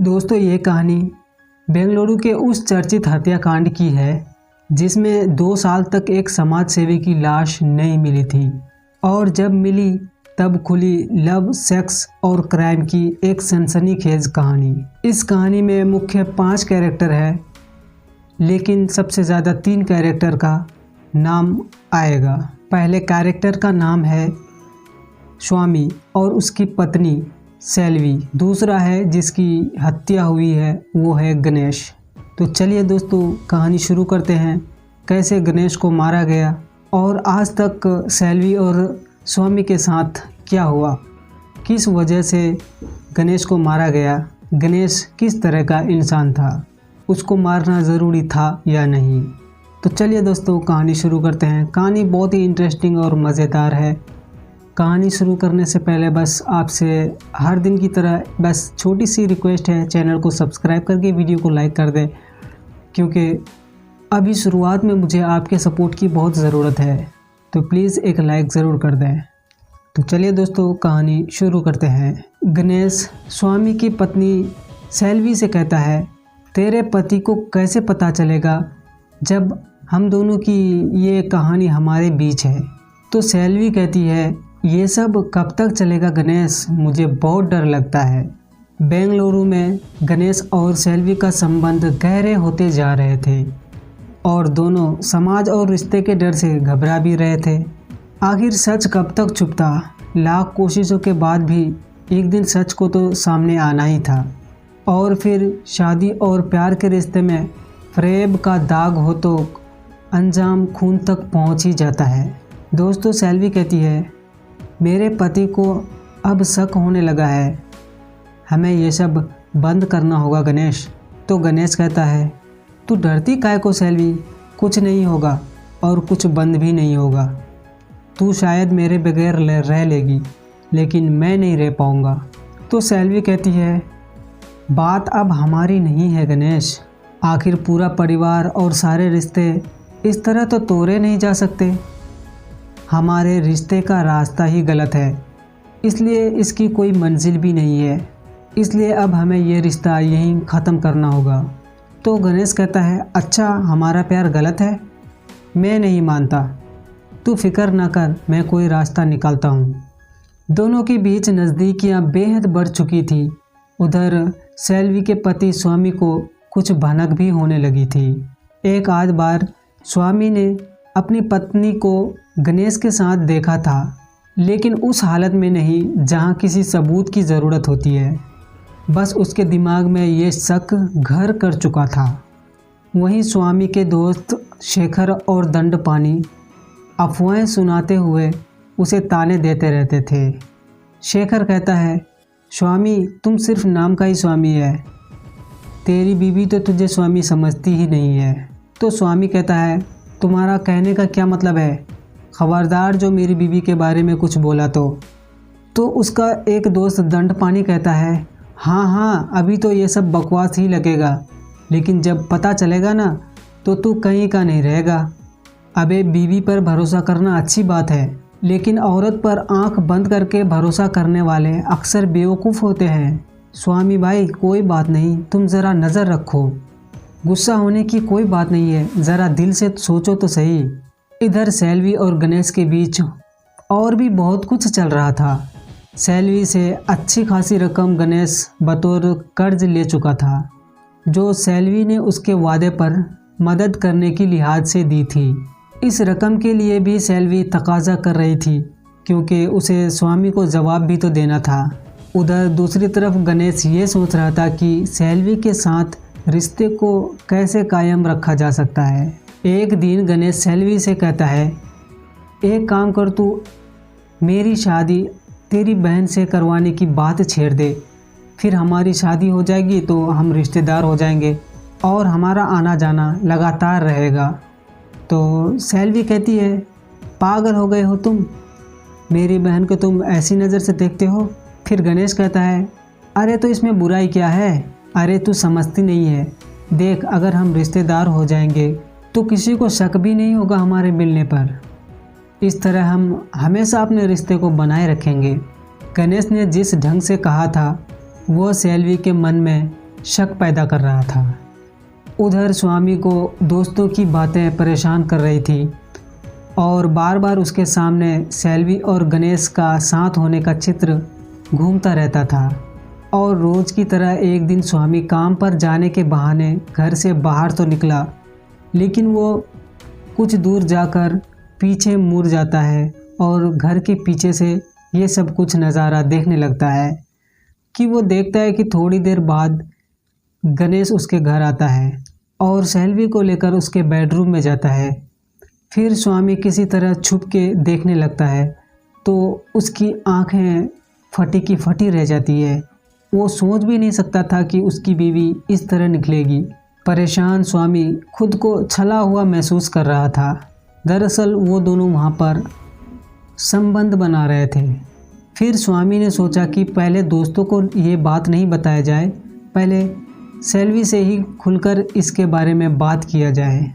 दोस्तों ये कहानी बेंगलुरु के उस चर्चित हत्याकांड की है जिसमें 2 साल तक एक समाज सेवी की लाश नहीं मिली थी और जब मिली तब खुली लव, सेक्स और क्राइम की एक सनसनीखेज कहानी। इस कहानी में मुख्य 5 कैरेक्टर है, लेकिन सबसे ज़्यादा 3 कैरेक्टर का नाम आएगा। पहले कैरेक्टर का नाम है स्वामी और उसकी पत्नी सेल्वी। दूसरा है जिसकी हत्या हुई है वो है गणेश। तो चलिए दोस्तों कहानी शुरू करते हैं। कैसे गणेश को मारा गया और आज तक सेल्वी और स्वामी के साथ क्या हुआ, किस वजह से गणेश को मारा गया, गणेश किस तरह का इंसान था, उसको मारना ज़रूरी था या नहीं। तो चलिए दोस्तों कहानी शुरू करते हैं। कहानी बहुत ही इंटरेस्टिंग और मज़ेदार है। कहानी शुरू करने से पहले बस आपसे हर दिन की तरह बस छोटी सी रिक्वेस्ट है, चैनल को सब्सक्राइब करके वीडियो को लाइक कर दें, क्योंकि अभी शुरुआत में मुझे आपके सपोर्ट की बहुत ज़रूरत है। तो प्लीज़ एक लाइक ज़रूर कर दें। तो चलिए दोस्तों कहानी शुरू करते हैं। गणेश स्वामी की पत्नी सेल्वी से कहता है, तेरे पति को कैसे पता चलेगा जब हम दोनों की ये कहानी हमारे बीच है। तो सेल्वी कहती है, ये सब कब तक चलेगा गणेश, मुझे बहुत डर लगता है। बेंगलुरु में गणेश और सेल्वी का संबंध गहरे होते जा रहे थे और दोनों समाज और रिश्ते के डर से घबरा भी रहे थे। आखिर सच कब तक छुपता। लाख कोशिशों के बाद भी एक दिन सच को तो सामने आना ही था। और फिर शादी और प्यार के रिश्ते में फरेब का दाग हो तो अंजाम खून तक पहुंच ही जाता है। दोस्तों सेल्वी कहती है, मेरे पति को अब शक होने लगा है, हमें ये सब बंद करना होगा गणेश। तो गणेश कहता है, तू डरती काहे को सेल्वी, कुछ नहीं होगा और कुछ बंद भी नहीं होगा। तू शायद मेरे बगैर रह लेगी, लेकिन मैं नहीं रह पाऊँगा। तो सेल्वी कहती है, बात अब हमारी नहीं है गणेश, आखिर पूरा परिवार और सारे रिश्ते इस तरह तो तोड़े नहीं जा सकते। हमारे रिश्ते का रास्ता ही गलत है, इसलिए इसकी कोई मंजिल भी नहीं है, इसलिए अब हमें ये रिश्ता यहीं ख़त्म करना होगा। तो गणेश कहता है, अच्छा हमारा प्यार गलत है, मैं नहीं मानता, तू फिक्र ना कर, मैं कोई रास्ता निकालता हूँ। दोनों के बीच नज़दीकियाँ बेहद बढ़ चुकी थी। उधर सेल्वी के पति स्वामी को कुछ भनक भी होने लगी थी। एक आध बार स्वामी ने अपनी पत्नी को गणेश के साथ देखा था, लेकिन उस हालत में नहीं जहां किसी सबूत की ज़रूरत होती है। बस उसके दिमाग में ये शक घर कर चुका था। वहीं स्वामी के दोस्त शेखर और दंडपानी अफवाहें सुनाते हुए उसे ताने देते रहते थे। शेखर कहता है, स्वामी तुम सिर्फ नाम का ही स्वामी है, तेरी बीवी तो तुझे स्वामी समझती ही नहीं है। तो स्वामी कहता है, तुम्हारा कहने का क्या मतलब है, खबरदार जो मेरी बीवी के बारे में कुछ बोला तो उसका एक दोस्त दंडपानी कहता है, हाँ अभी तो ये सब बकवास ही लगेगा, लेकिन जब पता चलेगा ना तो तू कहीं का नहीं रहेगा। अबे बीवी पर भरोसा करना अच्छी बात है, लेकिन औरत पर आंख बंद करके भरोसा करने वाले अक्सर बेवकूफ़ होते हैं। स्वामी भाई कोई बात नहीं, तुम ज़रा नज़र रखो, गुस्सा होने की कोई बात नहीं है, ज़रा दिल से सोचो तो सही। इधर सेल्वी और गणेश के बीच और भी बहुत कुछ चल रहा था। सेल्वी से अच्छी खासी रकम गणेश बतौर कर्ज ले चुका था, जो सेल्वी ने उसके वादे पर मदद करने की लिहाज से दी थी। इस रकम के लिए भी सेल्वी तकाजा कर रही थी, क्योंकि उसे स्वामी को जवाब भी तो देना था। उधर दूसरी तरफ गणेश ये सोच रहा था कि सेल्वी के साथ रिश्ते को कैसे कायम रखा जा सकता है। एक दिन गणेश सेल्वी से कहता है, एक काम कर, तू मेरी शादी तेरी बहन से करवाने की बात छेड़ दे, फिर हमारी शादी हो जाएगी तो हम रिश्तेदार हो जाएंगे और हमारा आना जाना लगातार रहेगा। तो सेल्वी कहती है, पागल हो गए हो तुम, मेरी बहन को तुम ऐसी नज़र से देखते हो। फिर गणेश कहता है, अरे तो इसमें बुराई क्या है, अरे तू समझती नहीं है, देख अगर हम रिश्तेदार हो जाएंगे तो किसी को शक भी नहीं होगा हमारे मिलने पर। इस तरह हम हमेशा अपने रिश्ते को बनाए रखेंगे। गणेश ने जिस ढंग से कहा था वो सेल्वी के मन में शक पैदा कर रहा था। उधर स्वामी को दोस्तों की बातें परेशान कर रही थी और बार बार उसके सामने सेल्वी और गणेश का साथ होने का चित्र घूमता रहता था। और रोज़ की तरह एक दिन स्वामी काम पर जाने के बहाने घर से बाहर तो निकला, लेकिन वो कुछ दूर जाकर पीछे मुड़ जाता है और घर के पीछे से ये सब कुछ नज़ारा देखने लगता है कि वो देखता है कि थोड़ी देर बाद गणेश उसके घर आता है और सेल्वी को लेकर उसके बेडरूम में जाता है। फिर स्वामी किसी तरह छुप के देखने लगता है तो उसकी आंखें फटी की फटी रह जाती है। वो सोच भी नहीं सकता था कि उसकी बीवी इस तरह निकलेगी। परेशान स्वामी खुद को छला हुआ महसूस कर रहा था। दरअसल वो दोनों वहाँ पर संबंध बना रहे थे। फिर स्वामी ने सोचा कि पहले दोस्तों को ये बात नहीं बताया जाए, पहले सेल्वी से ही खुलकर इसके बारे में बात किया जाए।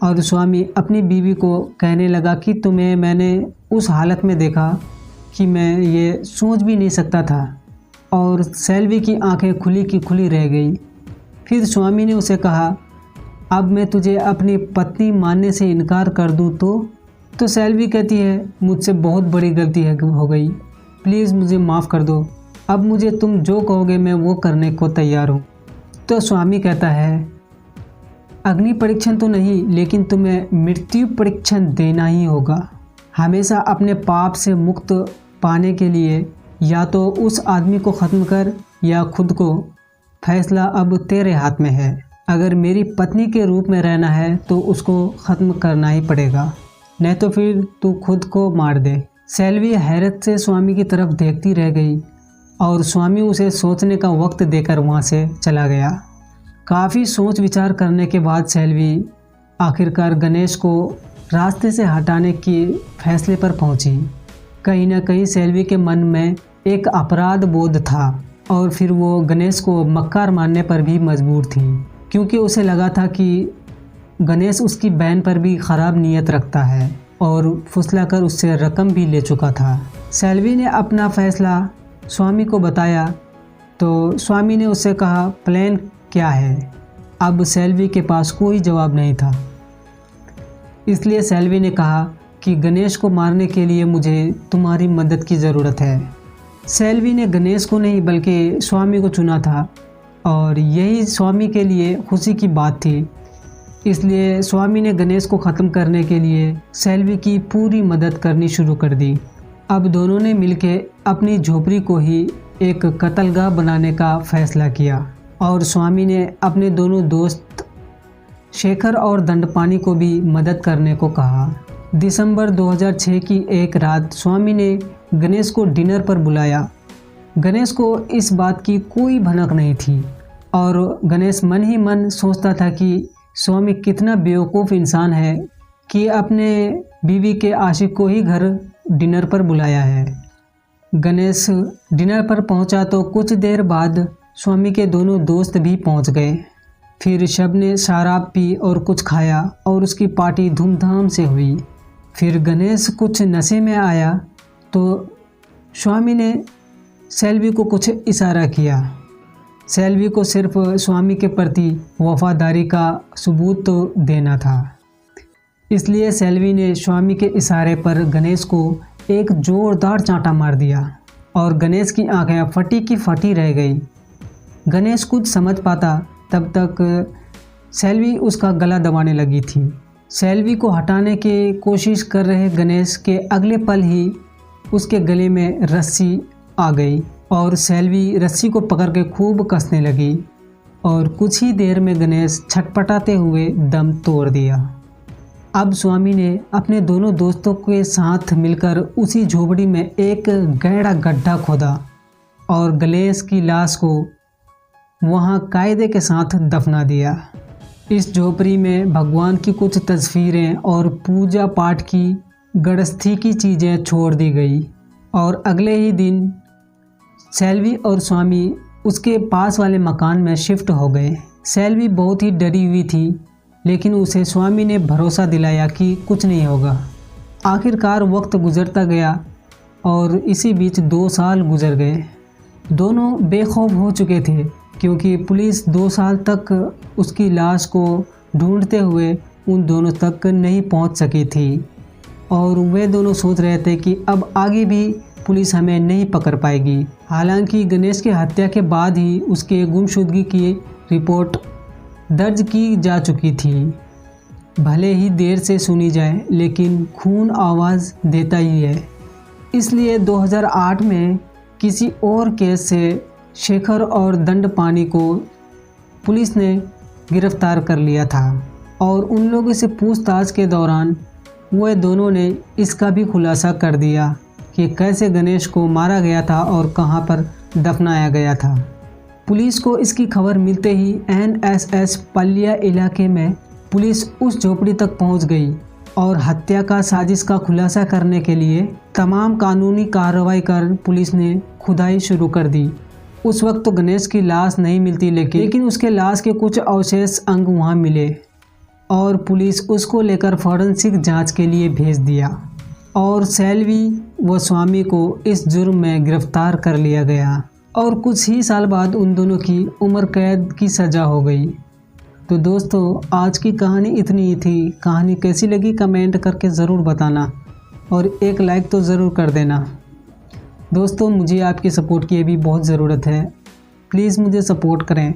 और स्वामी अपनी बीवी को कहने लगा कि तुम्हें मैंने उस हालत में देखा कि मैं ये सोच भी नहीं सकता था। और सेल्वी की आंखें खुली की खुली रह गई। फिर स्वामी ने उसे कहा, अब मैं तुझे अपनी पत्नी मानने से इनकार कर दूं तो सेल्वी कहती है, मुझसे बहुत बड़ी गलती हो गई, प्लीज़ मुझे माफ़ कर दो, अब मुझे तुम जो कहोगे मैं वो करने को तैयार हूँ। तो स्वामी कहता है, अग्नि परीक्षण तो नहीं, लेकिन तुम्हें मृत्यु परीक्षण देना ही होगा। हमेशा अपने पाप से मुक्त पाने के लिए या तो उस आदमी को ख़त्म कर या खुद को। फैसला अब तेरे हाथ में है। अगर मेरी पत्नी के रूप में रहना है तो उसको ख़त्म करना ही पड़ेगा, नहीं तो फिर तू खुद को मार दे। सेल्वी हैरत से स्वामी की तरफ देखती रह गई और स्वामी उसे सोचने का वक्त देकर वहाँ से चला गया। काफ़ी सोच विचार करने के बाद सेल्वी आखिरकार गणेश को रास्ते से हटाने के फैसले पर पहुँची। कहीं ना कहीं सेल्वी के मन में एक अपराध बोध था और फिर वो गणेश को मक्कार मारने पर भी मजबूर थी, क्योंकि उसे लगा था कि गणेश उसकी बहन पर भी ख़राब नीयत रखता है और फुसलाकर उससे रकम भी ले चुका था। सेल्वी ने अपना फ़ैसला स्वामी को बताया तो स्वामी ने उससे कहा, प्लान क्या है। अब सेल्वी के पास कोई जवाब नहीं था, इसलिए सेल्वी ने कहा कि गणेश को मारने के लिए मुझे तुम्हारी मदद की ज़रूरत है। सेल्वी ने गणेश को नहीं बल्कि स्वामी को चुना था और यही स्वामी के लिए खुशी की बात थी, इसलिए स्वामी ने गणेश को ख़त्म करने के लिए सेल्वी की पूरी मदद करनी शुरू कर दी। अब दोनों ने मिलकर अपनी झोपड़ी को ही एक कत्लगाह बनाने का फ़ैसला किया और स्वामी ने अपने दोनों दोस्त शेखर और दंडपानी को भी मदद करने को कहा। दिसंबर 2006 की एक रात स्वामी ने गणेश को डिनर पर बुलाया। गणेश को इस बात की कोई भनक नहीं थी और गणेश मन ही मन सोचता था कि स्वामी कितना बेवकूफ़ इंसान है कि अपने बीवी के आशिक को ही घर डिनर पर बुलाया है। गणेश डिनर पर पहुंचा तो कुछ देर बाद स्वामी के दोनों दोस्त भी पहुंच गए। फिर सबने शराब पी और कुछ खाया और उसकी पार्टी धूमधाम से हुई। फिर गणेश कुछ नशे में आया तो स्वामी ने सेल्वी को कुछ इशारा किया। सेल्वी को सिर्फ स्वामी के प्रति वफादारी का सबूत तो देना था, इसलिए सेल्वी ने स्वामी के इशारे पर गणेश को एक ज़ोरदार चांटा मार दिया और गणेश की आंखें फटी की फटी रह गई। गणेश कुछ समझ पाता तब तक सेल्वी उसका गला दबाने लगी थी। सेल्वी को हटाने की कोशिश कर रहे गणेश के अगले पल ही उसके गले में रस्सी आ गई और सेल्वी रस्सी को पकड़ के खूब कसने लगी और कुछ ही देर में गणेश छटपटाते हुए दम तोड़ दिया। अब स्वामी ने अपने दोनों दोस्तों के साथ मिलकर उसी झोपड़ी में एक गहरा गड्ढा खोदा और गणेश की लाश को वहां कायदे के साथ दफना दिया। इस झोपड़ी में भगवान की कुछ तस्वीरें और पूजा पाठ की गृहस्थी की चीज़ें छोड़ दी गई और अगले ही दिन सेल्वी और स्वामी उसके पास वाले मकान में शिफ्ट हो गए। सेल्वी बहुत ही डरी हुई थी, लेकिन उसे स्वामी ने भरोसा दिलाया कि कुछ नहीं होगा। आखिरकार वक्त गुजरता गया और इसी बीच 2 साल गुजर गए। दोनों बेखौफ हो चुके थे, क्योंकि पुलिस 2 साल तक उसकी लाश को ढूंढते हुए उन दोनों तक नहीं पहुंच सकी थी और वे दोनों सोच रहे थे कि अब आगे भी पुलिस हमें नहीं पकड़ पाएगी। हालांकि गणेश की हत्या के बाद ही उसके गुमशुदगी की रिपोर्ट दर्ज की जा चुकी थी। भले ही देर से सुनी जाए, लेकिन खून आवाज़ देता ही है। इसलिए 2008 में किसी और केस से शेखर और दंडपानी को पुलिस ने गिरफ्तार कर लिया था और उन लोगों से पूछताछ के दौरान वे दोनों ने इसका भी खुलासा कर दिया कि कैसे गणेश को मारा गया था और कहां पर दफनाया गया था। पुलिस को इसकी खबर मिलते ही NSS पल्लिया इलाके में पुलिस उस झोपड़ी तक पहुंच गई और हत्या का साजिश का खुलासा करने के लिए तमाम कानूनी कार्रवाई कर पुलिस ने खुदाई शुरू कर दी। उस वक्त तो गणेश की लाश नहीं मिलती, लेकिन उसके लाश के कुछ अवशेष अंग वहाँ मिले और पुलिस उसको लेकर फॉरेंसिक जांच के लिए भेज दिया और सेल्वी व स्वामी को इस जुर्म में गिरफ्तार कर लिया गया और कुछ ही साल बाद उन दोनों की उम्र कैद की सज़ा हो गई। तो दोस्तों, आज की कहानी इतनी ही थी। कहानी कैसी लगी कमेंट करके ज़रूर बताना और एक लाइक तो ज़रूर कर देना। दोस्तों, मुझे आपकी सपोर्ट की भी बहुत ज़रूरत है। प्लीज़ मुझे सपोर्ट करें।